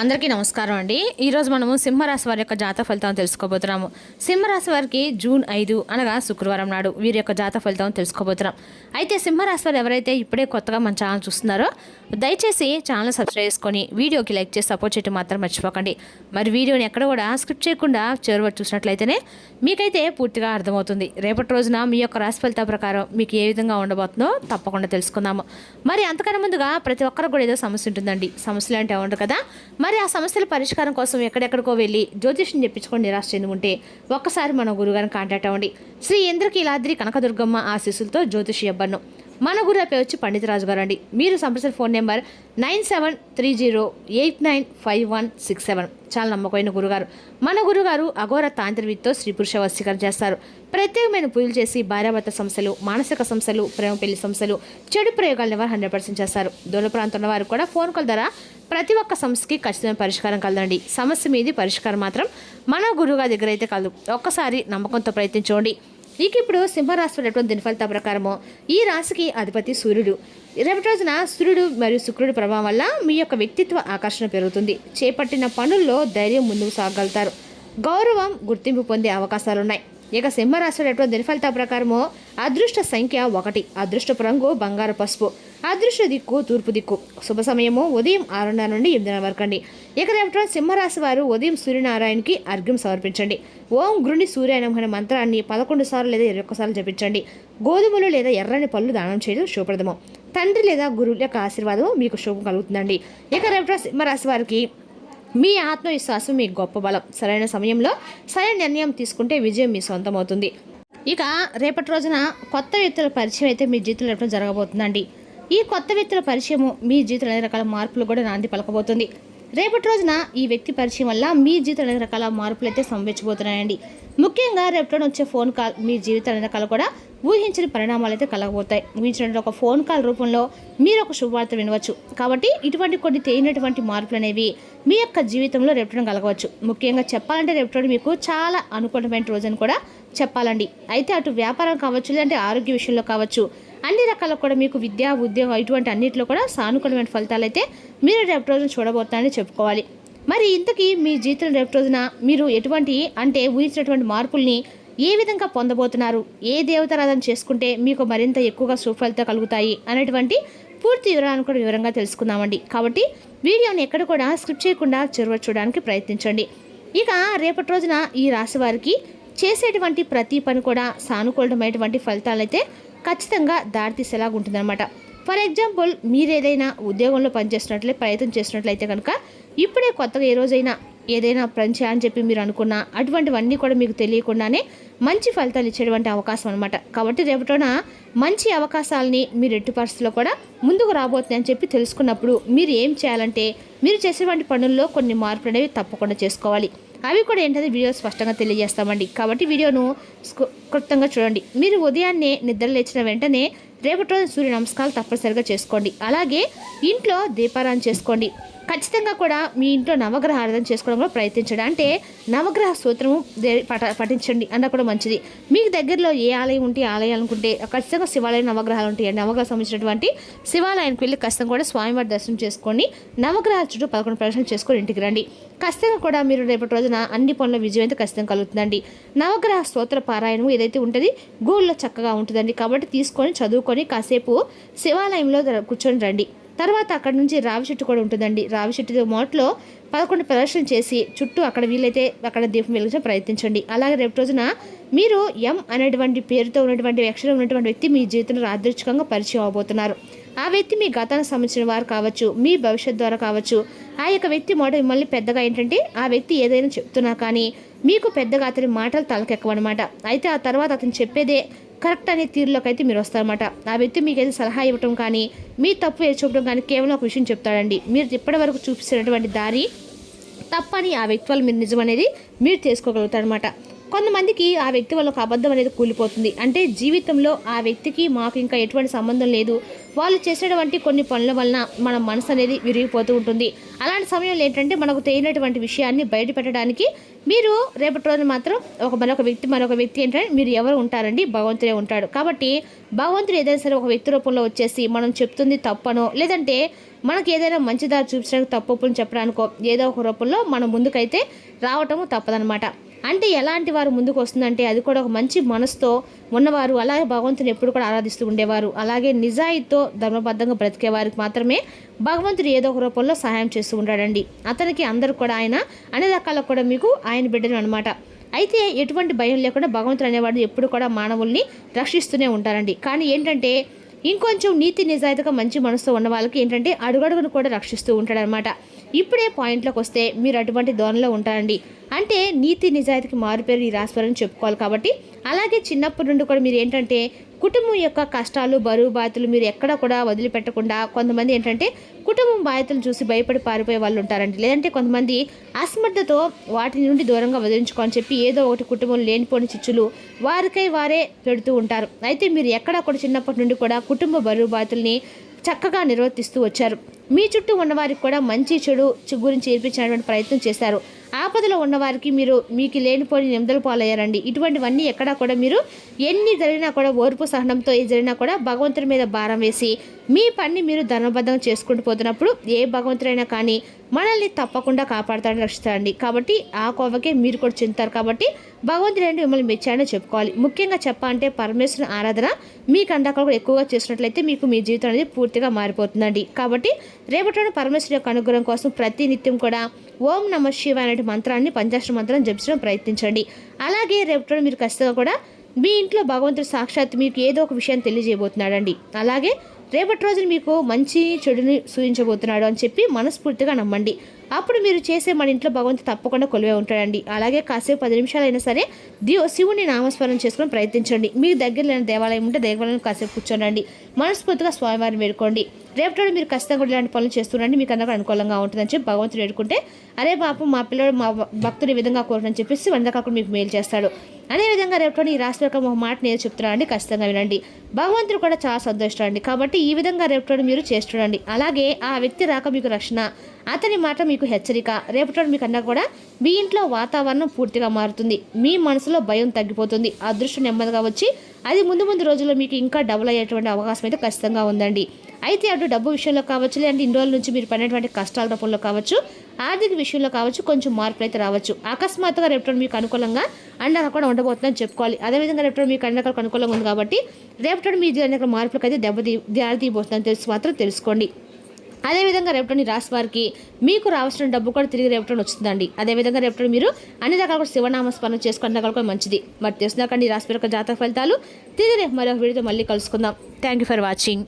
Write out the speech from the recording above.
అందరికీ నమస్కారం అండి. ఈరోజు మనము సింహరాశి వారి యొక్క జాతక ఫలితాలను తెలుసుకోబోతున్నాము. సింహరాశి వారికి జూన్ 5 అనగా శుక్రవారం నాడు వీరి యొక్క జాతక ఫలితాలను తెలుసుకోబోతున్నాం. అయితే సింహరాశి వారు ఎవరైతే ఇప్పుడే కొత్తగా మన ఛానల్ చూస్తున్నారో దయచేసి ఛానల్ సబ్స్క్రైబ్ చేసుకొని వీడియోకి లైక్ చేసి సపోర్ట్ చేయడం మాత్రం మర్చిపోకండి. మరి వీడియోని ఎక్కడ కూడా స్క్రిప్ట్ చేయకుండా చివరి వరకు చూసినట్లయితేనే మీకైతే పూర్తిగా అర్థమవుతుంది. రేపటి రోజున మీ యొక్క రాశి ఫలితాల ప్రకారం మీకు ఏ విధంగా ఉండబోతుందో తప్పకుండా తెలుసుకుందాము. మరి అంతకన్నా ముందుగా ప్రతి ఒక్కరికి కూడా ఏదో సమస్య ఉంటుందండి. సమస్యలు అంటే ఉండదు కదా. మరి ఆ సమస్యల పరిష్కారం కోసం ఎక్కడెక్కడికో వెళ్ళి జ్యోతిష్యం చెప్పించుకొని నిరాశ చెందుకుంటే ఒక్కసారి మన గురుగారిని కాంటాక్ట్ అవ్వండి. శ్రీ ఇంద్రకీలాద్రి కనకదుర్గమ్మ ఆశీస్సులతో జ్యోతిషి అబ్బన్ను. మన గురువు పేరు వచ్చి పండిత రాజు గారు అండి. మీరు సంప్రదించిన ఫోన్ నెంబర్ 9730895167. చాలా నమ్మకమైన గురుగారు. మన గురుగారు అఘోర తాంత్రికతో స్త్రీ పురుష వశీకరణ చేస్తారు. ప్రత్యేకమైన పూజలు చేసి భార్యాభర్త సమస్యలు, మానసిక సమస్యలు, ప్రేమ పెళ్లి సమస్యలు, చెడు ప్రయోగాలను వారు 100% చేస్తారు. దూర ప్రాంతంలో వారు కూడా ఫోన్ కాల్ ద్వారా ప్రతి ఒక్క సమస్యకి ఖచ్చితమైన పరిష్కారం కలదండి. సమస్య మీది పరిష్కారం మాత్రం మన గురువుగారి దగ్గర అయితే కలదు. ఒక్కసారి నమ్మకంతో ప్రయత్నించండి. ఇక ఇప్పుడు సింహరాశి దీని ఫలితాల ప్రకారము ఈ రాశికి అధిపతి సూర్యుడు. రేపటి రోజున సూర్యుడు మరియు శుక్రుడి ప్రభావం వల్ల మీ యొక్క వ్యక్తిత్వ ఆకర్షణ పెరుగుతుంది. చేపట్టిన పనుల్లో ధైర్యం ముందుకు సాగలుగుతారు. గౌరవం, గుర్తింపు పొందే అవకాశాలున్నాయి. ఇక సింహరాశి దీని ఫలితాల ప్రకారము అదృష్ట సంఖ్య 1, అదృష్టపు రంగు బంగారు పసుపు, అదృష్ట దిక్కు తూర్పు దిక్కు, శుభ సమయము ఉదయం 6:30 నుండి 8:30 వరకు అండి. ఇక రేపటి సింహరాశి వారు ఉదయం సూర్యనారాయణకి అర్ఘ్యం సమర్పించండి. ఓం గృణి సూర్యానమః అనే మంత్రాన్ని 11 సార్లు లేదా 21 సార్లు జపించండి. గోధుమలు లేదా ఎర్రని పళ్ళు దానం చేయడం శుభప్రదము. తండ్రి లేదా గురువుల యొక్క ఆశీర్వాదం మీకు శుభం కలుగుతుందండి. ఇక రేపటి సింహరాశి వారికి మీ ఆత్మవిశ్వాసం మీ గొప్ప బలం. సరైన సమయంలో సరైన నిర్ణయం తీసుకుంటే విజయం మీ సొంతం అవుతుంది. ఇక రేపటి రోజున కొత్త వ్యక్తుల పరిచయం అయితే మీ జీవితంలో రేపటి జరగబోతుందండి. ఈ కొత్త వ్యక్తుల పరిచయము మీ జీవితంలో అనేక రకాల మార్పులు కూడా నాంది పలకబోతుంది. రేపటి రోజున ఈ వ్యక్తి పరిచయం వల్ల మీ జీవితంలో అనేక రకాల మార్పులు అయితే సంభవించబోతున్నాయండి. ముఖ్యంగా రేపటి వచ్చే ఫోన్ కాల్ మీ జీవితంలో అనేక రకాల కూడా ఊహించిన పరిణామాలు అయితే కలగబోతాయి. ఊహించిన ఒక ఫోన్ కాల్ రూపంలో మీరు ఒక శుభవార్త వినవచ్చు. కాబట్టి ఇటువంటి కొన్ని తేలినటువంటి మార్పులు అనేవి మీ యొక్క జీవితంలో రేపటి కలగవచ్చు. ముఖ్యంగా చెప్పాలంటే రేపటి మీకు చాలా అనుకూలమైన రోజు అని కూడా చెప్పాలండి. అయితే అటు వ్యాపారం కావచ్చు, లేదంటే ఆరోగ్య విషయంలో కావచ్చు, అన్ని రకాల కూడా మీకు విద్య, ఉద్యోగం ఇటువంటి అన్నింటిలో కూడా సానుకూలమైన ఫలితాలు అయితే మీరు రేపటి రోజున చూడబోతారని చెప్పుకోవాలి. మరి ఇంతకీ మీ జీవితంలో రేపటి రోజున మీరు ఎటువంటి అంటే ఊహించినటువంటి మార్పుల్ని ఏ విధంగా పొందబోతున్నారు, ఏ దేవతారాధన చేసుకుంటే మీకు మరింత ఎక్కువగా సుఫలితాలు కలుగుతాయి అనేటువంటి పూర్తి వివరాలను కూడా వివరంగా తెలుసుకుందామండి. కాబట్టి వీడియోని ఎక్కడ కూడా స్కిప్ చేయకుండా చివరి చూడడానికి ప్రయత్నించండి. ఇక రేపటి రోజున ఈ రాశి వారికి చేసేటువంటి ప్రతి పని కూడా సానుకూలమైనటువంటి ఫలితాలు అయితే ఖచ్చితంగా దారితీసేలాగా ఉంటుందన్నమాట. ఫర్ ఎగ్జాంపుల్, మీరు ఏదైనా ఉద్యోగంలో పనిచేస్తున్నట్లయితే ప్రయత్నం చేస్తున్నట్లయితే కనుక ఇప్పుడే కొత్తగా ఏ రోజైనా ఏదైనా పని చేయాలని చెప్పి మీరు అనుకున్నా అటువంటివన్నీ కూడా మీకు తెలియకుండానే మంచి ఫలితాలు ఇచ్చేటువంటి అవకాశం అనమాట. కాబట్టి రేపటిన మంచి అవకాశాలని మీరు ఎట్టి పరిస్థితుల్లో కూడా ముందుకు రాబోతున్నాయని చెప్పి తెలుసుకున్నప్పుడు మీరు ఏం చేయాలంటే మీరు చేసేటువంటి పనుల్లో కొన్ని మార్పులు అనేవి తప్పకుండా చేసుకోవాలి. అవి కూడా ఏంటంటే వీడియో స్పష్టంగా తెలియజేస్తామండి. కాబట్టి వీడియోను క్లుప్తంగా చూడండి. మీరు ఉదయాన్నే నిద్ర లేచిన వెంటనే రేపటి రోజు సూర్య నమస్కారాలు తప్పనిసరిగా చేసుకోండి. అలాగే ఇంట్లో దీపారాధన చేసుకోండి. ఖచ్చితంగా కూడా మీ ఇంట్లో నవగ్రహ ఆరాధన చేసుకోవడం కూడా ప్రయత్నించండి. అంటే నవగ్రహ సూత్రము పఠించండి అన్న కూడా మంచిది. మీకు దగ్గరలో ఏ ఆలయం ఉంటే ఆలయాలు అనుకుంటే ఖచ్చితంగా శివాలయం నవగ్రహాలు ఉంటాయండి. నవగ్రహం సంబంధించినటువంటి శివాలయానికి వెళ్ళి ఖచ్చితంగా కూడా స్వామివారి దర్శనం చేసుకొని నవగ్రహాల చుట్టూ 11 ప్రదర్శనలు చేసుకొని ఇంటికి రండి. ఖచ్చితంగా కూడా మీరు రేపటి రోజున అన్ని పనుల విజయం అయితే ఖచ్చితంగా కలుగుతుందండి. నవగ్రహ స్తోత్ర పారాయణము ఏదైతే ఉంటుంది గూళ్ళలో చక్కగా ఉంటుందండి. కాబట్టి తీసుకొని చదువుకొని కాసేపు శివాలయంలో కూర్చొని రండి. తర్వాత అక్కడ నుంచి రావి చెట్టు కూడా ఉంటుందండి. రావి చెట్టు మొదట్లో 11 ప్రదర్శనలు చేసి చుట్టూ అక్కడ వీలైతే అక్కడ దీపం వెలిగించడం ప్రయత్నించండి. అలాగే రేపు రోజున మీరు ఎం అనేటువంటి పేరుతో ఉన్నటువంటి అక్షరం ఉన్నటువంటి వ్యక్తి మీ జీవితంలో యాదృచ్ఛికంగా పరిచయం అవబోతున్నారు. ఆ వ్యక్తి మీ గతానికి సంబంధించిన వారు కావచ్చు, మీ భవిష్యత్ ద్వారా కావచ్చు. ఆ యొక్క వ్యక్తి మొదట మిమ్మల్ని పెద్దగా ఏంటంటే ఆ వ్యక్తి ఏదైనా చెప్తున్నా కానీ మీకు పెద్దగా అతని మాటలు తలకెక్కవన్నమాట. అయితే ఆ తర్వాత అతను చెప్పేదే కరెక్ట్ అనే తీరులోకి అయితే మీరు వస్తారన్నమాట. ఆ వ్యక్తి మీకు అయితే సలహా ఇవ్వటం కానీ మీ తప్పు చూపడం కానీ కేవలం ఒక విషయం చెప్తాడండి. మీరు ఇప్పటి వరకు చూపిస్తున్నటువంటి దారి తప్పని ఆ వ్యక్తి వల్ల మీరు నిజం అనేది మీరు తెలుసుకోగలుగుతారనమాట. కొంతమందికి ఆ వ్యక్తి వల్ల ఒక అబద్ధం అనేది కూలిపోతుంది. అంటే జీవితంలో ఆ వ్యక్తికి మాకు ఇంకా ఎటువంటి సంబంధం లేదు, వాళ్ళు చేసేటువంటి కొన్ని పనుల వలన మన మనసు అనేది విరిగిపోతూ ఉంటుంది. అలాంటి సమయంలో ఏంటంటే మనకు తెలియనటువంటి విషయాన్ని బయట పెట్టడానికి మీరు రేపటి రోజున మాత్రం మరొక వ్యక్తి ఏంటంటే మీరు ఎవరు ఉంటారండి, భగవంతుడే ఉంటాడు. కాబట్టి భగవంతుడు ఏదైనా సరే ఒక వ్యక్తి రూపంలో వచ్చేసి మనం చెప్తుంది తప్పనో, లేదంటే మనకి ఏదైనా మంచి దారి చూపించడానికి తప్పుని చెప్పడానికో ఏదో ఒక రూపంలో మన ముందుకైతే రావటము తప్పదనమాట. అంటే ఎలాంటి వారు ముందుకు వస్తుందంటే అది కూడా ఒక మంచి మనసుతో ఉన్నవారు, అలాగే భగవంతుని ఎప్పుడు కూడా ఆరాధిస్తూ ఉండేవారు, అలాగే నిజాయితీతో ధర్మబద్ధంగా బ్రతికే వారికి మాత్రమే భగవంతుడు ఏదో ఒక రూపంలో సహాయం చేస్తూ ఉంటాడండి. అతనికి అందరూ కూడా ఆయన అన్ని రకాలకు కూడా మీకు ఆయన బిడ్డలు అనమాట. అయితే ఎటువంటి భయం లేకుండా భగవంతుడు అనేవాడు ఎప్పుడు కూడా మానవుల్ని రక్షిస్తూనే ఉంటారండి. కానీ ఏంటంటే ఇంకొంచెం నీతి నిజాయితీగా మంచి మనసుతో ఉన్న వాళ్ళకి ఏంటంటే అడుగడుగును కూడా రక్షిస్తూ ఉంటాడనమాట. ఇప్పుడే పాయింట్లోకి వస్తే మీరు అటువంటి ధోరణిలో ఉంటారండి. అంటే నీతి నిజాయితీకి మారుపేరు ఈ రాశివారని చెప్పుకోవాలి. కాబట్టి అలాగే చిన్నప్పటి నుండి కూడా మీరు ఏంటంటే కుటుంబం యొక్క కష్టాలు, బరువు బాధ్యతలు మీరు ఎక్కడ కూడా వదిలిపెట్టకుండా, కొంతమంది ఏంటంటే కుటుంబం బాధ్యతలు చూసి భయపడి పారిపోయే వాళ్ళు ఉంటారండి. లేదంటే కొంతమంది అసమర్థతో వాటి నుండి దూరంగా వదిలించుకోని చెప్పి ఏదో ఒకటి కుటుంబం లేనిపోని చిచ్చులు వారికై వారే పెడుతూ ఉంటారు. అయితే మీరు ఎక్కడ కూడా చిన్నప్పటి నుండి కూడా కుటుంబ బరువు బాధ్యతల్ని చక్కగా నిర్వర్తిస్తూ వచ్చారు. మీ చుట్టూ ఉన్నవారికి కూడా మంచి చెడు గురించి నేర్పించినటువంటి ప్రయత్నం చేశారు. ఆపదలో ఉన్నవారికి మీకు లేనిపోని నిందలు పాలయ్యారండి. ఇటువంటివన్నీ ఎక్కడా కూడా మీరు ఎన్ని జరిగినా కూడా ఓర్పు సహనంతో ఏ జరిగినా కూడా భగవంతుడి మీద భారం వేసి మీ పని మీరు ధర్మబద్ధంగా చేసుకుంటూ పోతున్నప్పుడు ఏ భగవంతుడైనా కానీ మనల్ని తప్పకుండా కాపాడుతాడని రక్షిస్తాడండి. కాబట్టి ఆ కోవకే మీరు కూడా చెందుతారు. కాబట్టి భగవంతుడు ఏంటి మిమ్మల్ని మెచ్చాడని చెప్పుకోవాలి. ముఖ్యంగా చెప్పాలంటే పరమేశ్వరుని ఆరాధన మీకు అందాక కూడా ఎక్కువగా చేసినట్లయితే మీకు మీ జీవితం అనేది పూర్తిగా మారిపోతుందండి. కాబట్టి రేపటి పరమేశ్వరు యొక్క అనుగ్రహం కోసం ప్రతి నిత్యం కూడా ఓం నమ శివాయ అనే మంత్రాన్ని పంచాక్షర మంత్రాన్ని జపించడం ప్రయత్నించండి. అలాగే రేపటి మీరు ఖచ్చితంగా కూడా మీ ఇంట్లో భగవంతుడు సాక్షాత్ మీకు ఏదో ఒక విషయాన్ని తెలియజేయబోతున్నాడండి. అలాగే రేపటి రోజున మీకు మంచి చెడుని సూచించబోతున్నాడు అని చెప్పి మనస్ఫూర్తిగా నమ్మండి. అప్పుడు మీరు చేసే మన ఇంట్లో భగవంతుడు తప్పకుండా కొలువే ఉంటాడండి. అలాగే కాసేపు 10 నిమిషాలైనా సరే శివుని నామస్మరణ చేసుకుని ప్రయత్నించండి. మీకు దగ్గరలో దేవాలయం ఉంటే దేవాలయం కాసేపు కూర్చోండి, మనస్ఫూర్తిగా స్వామివారిని వేడుకోండి. రేపటి మీరు ఖచ్చితంగా ఇలాంటి పనులు చేస్తుండండి, మీకు అందరికీ అనుకూలంగా ఉంటుందని చెప్పి భగవంతుడు వేడుకుంటే అరే పాపం మా పిల్లడు మా భక్తుడు ఈ విధంగా కోరని చెప్పేసి వందకాకుండా మీకు మేలు చేస్తాడు. అదేవిధంగా రేపటి ఈ రాశి యొక్క ఒక మాట నేను చెప్తున్నానండి, ఖచ్చితంగా వినండి. భగవంతుడు కూడా చాలా సంతోషిస్తాడండి. కాబట్టి ఈ విధంగా రేపటి మీరు చేసి చూడండి. అలాగే ఆ వ్యక్తి రాక మీకు రక్షణ, అతని మాట మీకు హెచ్చరిక. రేపటి మీకు అన్నా కూడా మీ ఇంట్లో వాతావరణం పూర్తిగా మారుతుంది, మీ మనసులో భయం తగ్గిపోతుంది, అదృష్టం నెమ్మదిగా వచ్చి అది ముందు రోజుల్లో మీకు ఇంకా డబుల్ అయ్యేటువంటి అవకాశం అయితే ఖచ్చితంగా ఉందండి. అయితే అటు డబ్బు విషయంలో కావచ్చు, లేదంటే ఇన్ని రోజుల నుంచి మీరు పడినటువంటి కష్టాల రూపంలో కావచ్చు, ఆర్థిక విషయంలో కావచ్చు, కొంచెం మార్పులు అయితే రావచ్చు. అకస్మాత్తుగా రేపటి మీకు అనుకూలంగా అండగా కూడా ఉండబోతుందని చెప్పుకోవాలి. అదేవిధంగా రేపటి మీకు అండగా అనుకూలంగా ఉంది కాబట్టి రేపటి మీ జీవన మార్పులకు అయితే దారితీయబోతుందని మాత్రం తెలుసుకోండి. అదేవిధంగా రేపటి రాశి వారికి మీకు రావాల్సిన డబ్బు కూడా తిరిగి రేపటి వస్తుందండి. అదేవిధంగా రేపటి మీరు అన్ని రకాల కూడా శివనామస్మరణ చేసుకున్న రకాలు కూడా మంచిది. మరి తెలుసుకుందాకండి రాశి యొక్క జాతక ఫలితాలు. తిరిగి రేపు మరొక వీడియోతో మళ్ళీ కలుసుకుందాం. Thank you for watching.